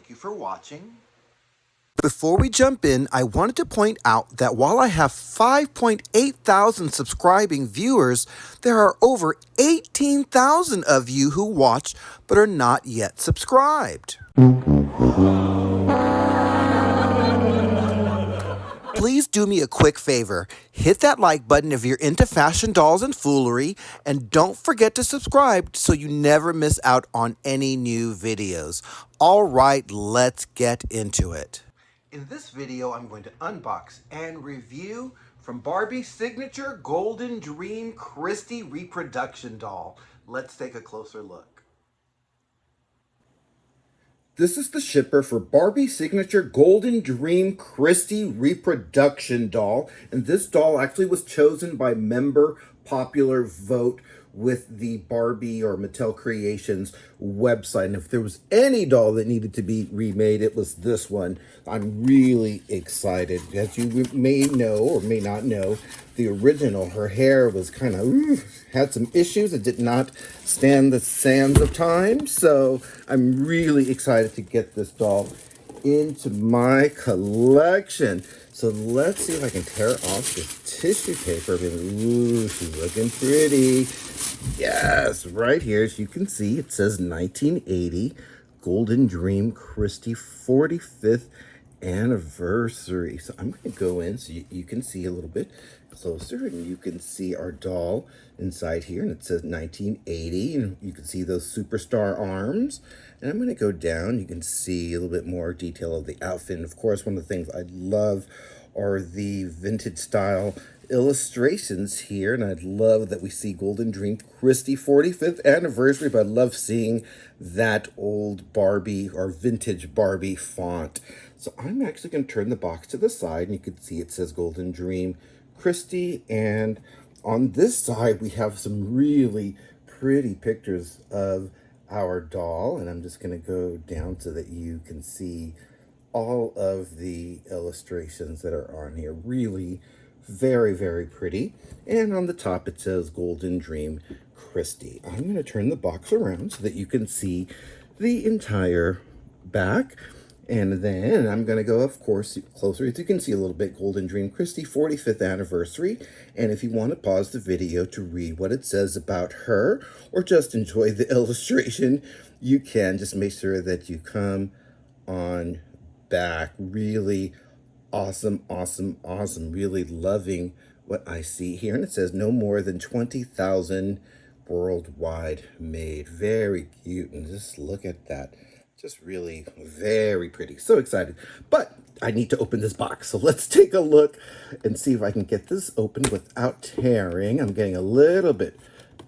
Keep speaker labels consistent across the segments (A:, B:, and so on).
A: Thank you for watching.
B: Before we jump in, I wanted to point out that while I have 5.8 thousand subscribing viewers, there are over 18,000 of you who watch but are not yet subscribed. Please do me a quick favor. Hit that like button if you're into fashion dolls and foolery, and don't forget to subscribe so you never miss out on any new videos. All right, let's get into it.
A: In this video, I'm going to unbox and review from Barbie's signature Golden Dream Christie Reproduction doll. Let's take a closer look. This is the shipper for Barbie's signature Golden Dream Christie Reproduction doll. And this doll actually was chosen by member popular vote with the Barbie or Mattel Creations website. And if there was any doll that needed to be remade, it was this one. I'm really excited. As you may know or may not know, the original, her hair was kind of, had some issues. It did not stand the sands of time. So I'm really excited to get this doll into my collection. So let's see if I can tear off this tissue paper. Ooh, she's looking pretty. Yes, right here, as you can see, it says 1980 Golden Dream Christie 45th anniversary. So I'm going to go in so you can see a little bit closer, and you can see our doll inside here, and it says 1980, and you can see those superstar arms. And I'm going to go down. You can see a little bit more detail of the outfit. And of course, one of the things I love are the vintage style illustrations here, and I love that we see Golden Dream Christie 45th anniversary, but I love seeing that old Barbie or vintage Barbie font. So I'm actually going to turn the box to the side, and you can see it says Golden Dream Christie, and on this side we have some really pretty pictures of our doll, and I'm just going to go down so that you can see all of the illustrations that are on here. Really very, very pretty. And on the top it says Golden Dream Christie. I'm going to turn the box around so that you can see the entire back. And then I'm going to go, of course, closer. As you can see a little bit, Golden Dream Christie 45th anniversary. And if you want to pause the video to read what it says about her or just enjoy the illustration, you can. Just make sure that you come on back. Really awesome, awesome, awesome. Really loving what I see here. And it says no more than 20,000 worldwide made. Very cute. And just look at that. Just really very pretty. So excited. But I need to open this box. So let's take a look and see if I can get this open without tearing. I'm getting a little bit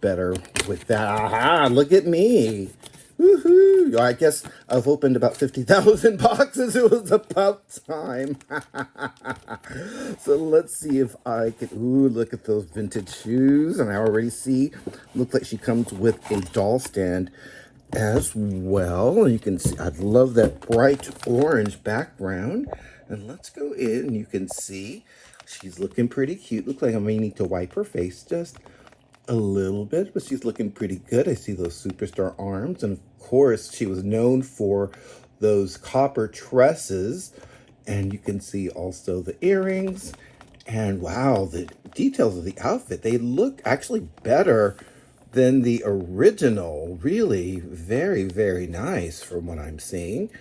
A: better with that. Aha, look at me. Woohoo! I guess I've opened about 50,000 boxes. It was about time. So let's see if I can... Ooh, look at those vintage shoes. And I already see, looks like she comes with a doll stand as well. And you can see, I love that bright orange background. And let's go in, and you can see she's looking pretty cute. Looks like I may need to wipe her face just a little bit, but she's looking pretty good. I see those superstar arms, and of course she was known for those copper tresses, and you can see also the earrings. And wow, the details of the outfit, they look actually better than the original. Really very, very nice from what I'm seeing.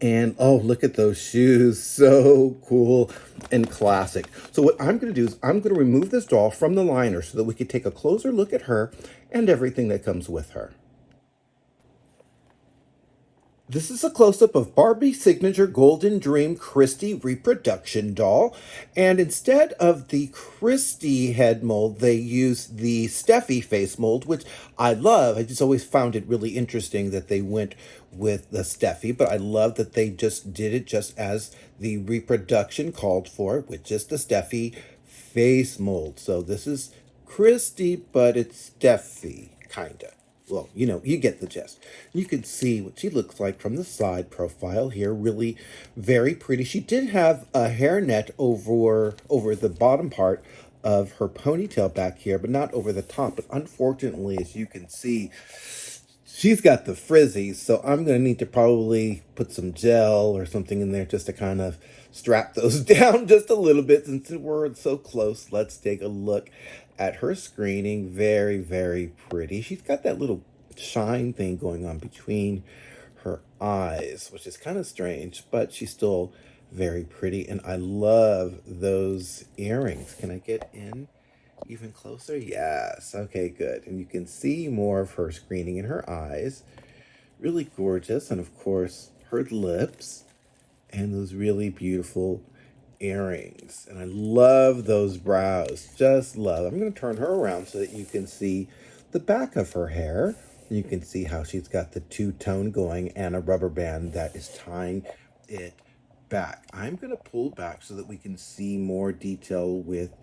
A: And oh, look at those shoes. So cool and classic. So what I'm going to do is I'm going to remove this doll from the liner so that we can take a closer look at her and everything that comes with her. This is a close-up of Barbie's signature Golden Dream Christie Reproduction doll. And instead of the Christie head mold, they used the Steffie face mold, which I love. I just always found it really interesting that they went with the Steffie, but I love that they just did it just as the reproduction called for, which is the Steffie face mold. So this is Christie, but it's Steffie, kind of. Well, you know, you get the gist. You can see what she looks like from the side profile here. Really very pretty. She did have a hairnet over the bottom part of her ponytail back here, but not over the top. But unfortunately, as you can see, She's got the frizzies, so I'm going to need to probably put some gel or something in there just to kind of strap those down just a little bit. Since we're so close, let's take a look at her screening. Very, very pretty. She's got that little shine thing going on between her eyes, which is kind of strange, but she's still very pretty. And I love those earrings. Can I get in even closer? Yes. Okay, good. And you can see more of her screening in her eyes. Really gorgeous. And of course, her lips and those really beautiful earrings. And I love those brows. Just love. I'm going to turn her around so that you can see the back of her hair. You can see how she's got the two-tone going and a rubber band that is tying it back. I'm going to pull back so that we can see more detail with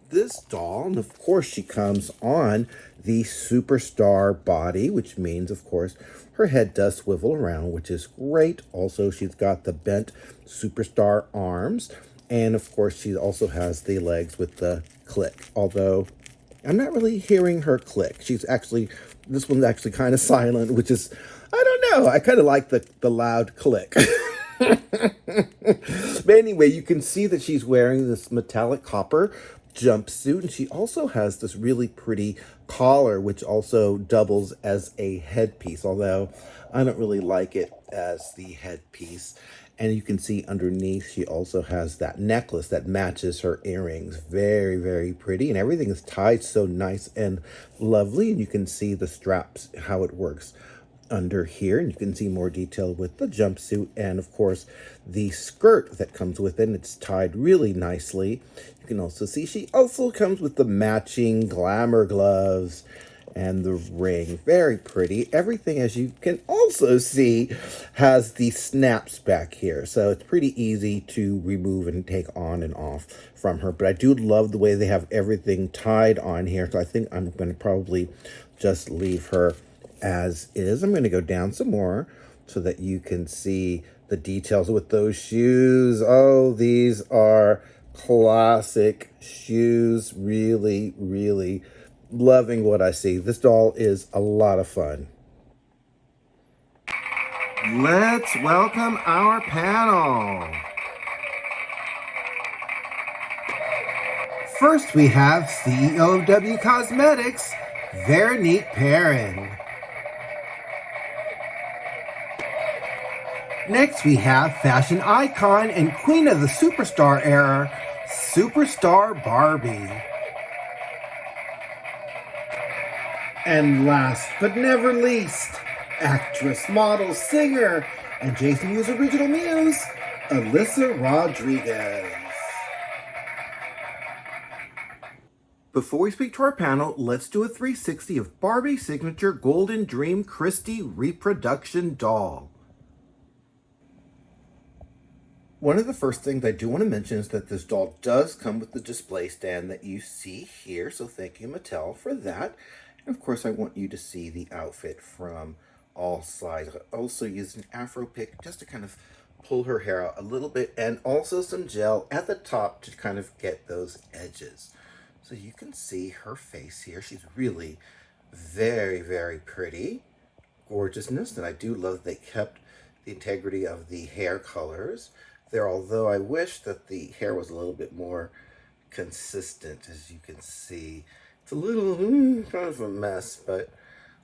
A: this doll. And of course, she comes on the superstar body, which means, of course, her head does swivel around, which is great. Also, she's got the bent superstar arms. And of course, she also has the legs with the click. Although I'm not really hearing her click. This one's actually kind of silent, which is, I don't know. I kind of like the loud click. But anyway, you can see that she's wearing this metallic copper jumpsuit, and she also has this really pretty collar, which also doubles as a headpiece, although I don't really like it as the headpiece. And you can see underneath she also has that necklace that matches her earrings. Very, very pretty, and everything is tied so nice and lovely. And you can see the straps, how it works under here, and you can see more detail with the jumpsuit and of course the skirt that comes with it. It's tied really nicely. You can also see she also comes with the matching glamour gloves and the ring. Very pretty. Everything, as you can also see, has the snaps back here, so it's pretty easy to remove and take on and off from her. But I do love the way they have everything tied on here, so I think I'm going to probably just leave her as is. I'm going to go down some more so that you can see the details with those shoes. Oh, these are classic shoes. Really, really loving what I see. This doll is a lot of fun. Let's welcome our panel. First, we have CEO of W Cosmetics, Veronique PERRIN. Next, we have fashion icon and queen of the superstar era, Superstar Barbie. And last but never least, actress, model, singer, and Jason Yu's original muse, ALYSA Rodriguez. Before we speak to our panel, let's do a 360 of Barbie's signature golden Dream Christie Reproduction doll. One of the first things I do want to mention is that this doll does come with the display stand that you see here, so thank you, Mattel, for that. And of course, I want you to see the outfit from all sides. I also used an afro pick just to kind of pull her hair out a little bit, and also some gel at the top to kind of get those edges. So you can see her face here. She's really very, very pretty. Gorgeousness, and I do love they kept the integrity of the hair colors there, although I wish that the hair was a little bit more consistent. As you can see, it's a little kind of a mess, but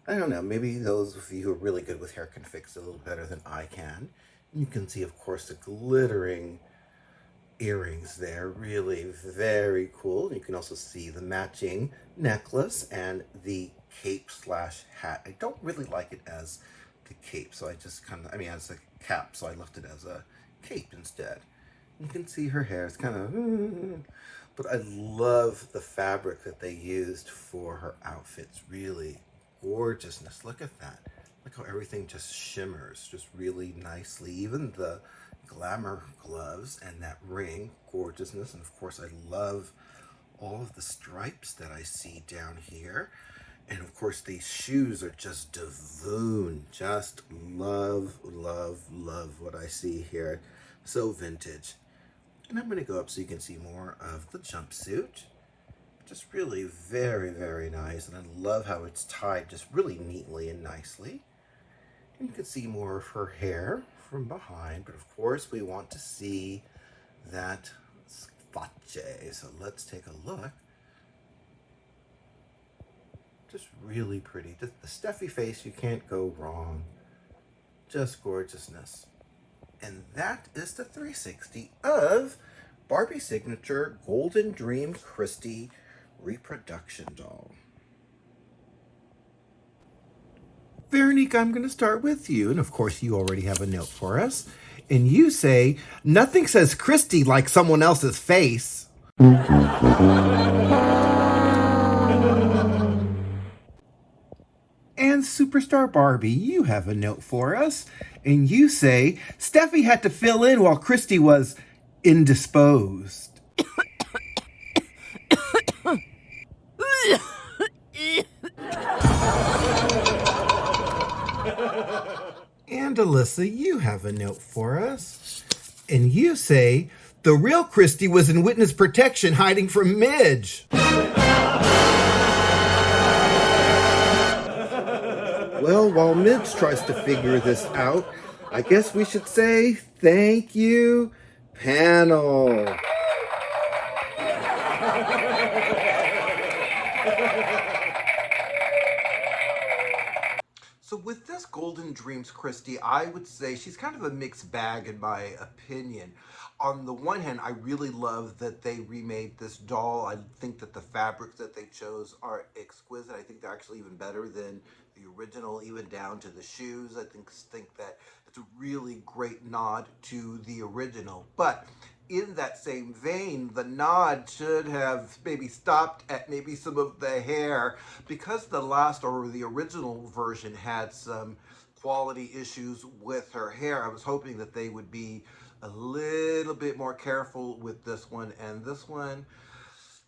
A: I don't know, maybe those of you who are really good with hair can fix it a little better than I can. You can see, of course, the glittering earrings there, really very cool. You can also see the matching necklace and the cape slash hat. I don't really like it as the cape, so I just as a cap, so I left it as a cape instead. You can see her hair is kind of, but I love the fabric that they used for her outfits. Really gorgeousness. Look at that. Look how everything just shimmers just really nicely. Even the glamour gloves and that ring, gorgeousness. And of course, I love all of the stripes that I see down here. And of course, these shoes are just divoon. Just love, love, love what I see here. So vintage. And I'm going to go up so you can see more of the jumpsuit. Just really very, very nice. And I love how it's tied just really neatly and nicely. And you can see more of her hair from behind, but of course we want to see that sface. So let's take a look. Just really pretty. Just the Steffie face, you can't go wrong. Just gorgeousness. And that is the 360 of Barbie Signature Golden Dream Christie Reproduction Doll. Veronique, I'm going to start with you. And of course, you already have a note for us. And you say, nothing says Christie like someone else's face. And Superstar Barbie, you have a note for us. And you say, Steffi had to fill in while Christie was indisposed. And Alyssa, you have a note for us. And you say, the real Christie was in witness protection hiding from Midge. Well, while Midge tries to figure this out, I guess we should say thank you, panel. So with this Golden Dreams Christie, I would say she's kind of a mixed bag in my opinion. On the one hand, I really love that they remade this doll. I think that the fabrics that they chose are exquisite. I think they're actually even better than the original, even down to the shoes. I think that it's a really great nod to the original. But in that same vein, the nod should have maybe stopped at maybe some of the hair, because the last or the original version had some quality issues with her hair. I was hoping that they would be a little bit more careful with this one, and this one,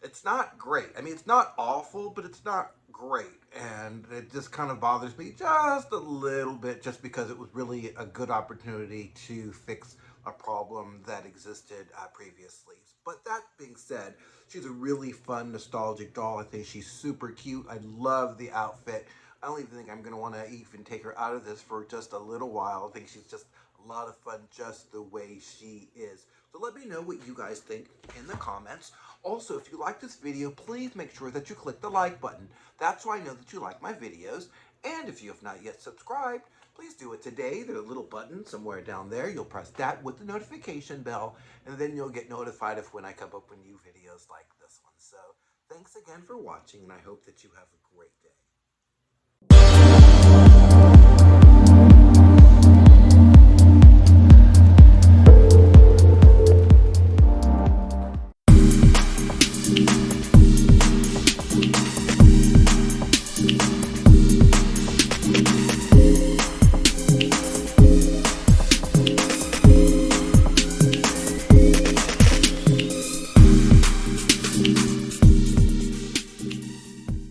A: it's not great. I mean, it's not awful, but it's not great. And it just kind of bothers me just a little bit, just because it was really a good opportunity to fix a problem that existed previously. But that being said, she's a really fun, nostalgic doll. I think she's super cute. I love the outfit. I don't even think I'm going to want to even take her out of this for just a little while. I think she's just a lot of fun just the way she is. So let me know what you guys think in the comments. Also, if you like this video, please make sure that you click the like button. That's so I know that you like my videos. And if you have not yet subscribed, please do it today. There's a little button somewhere down there. You'll press that with the notification bell, and then you'll get notified of when I come up with new videos like this one. So thanks again for watching, and I hope that you have a great day.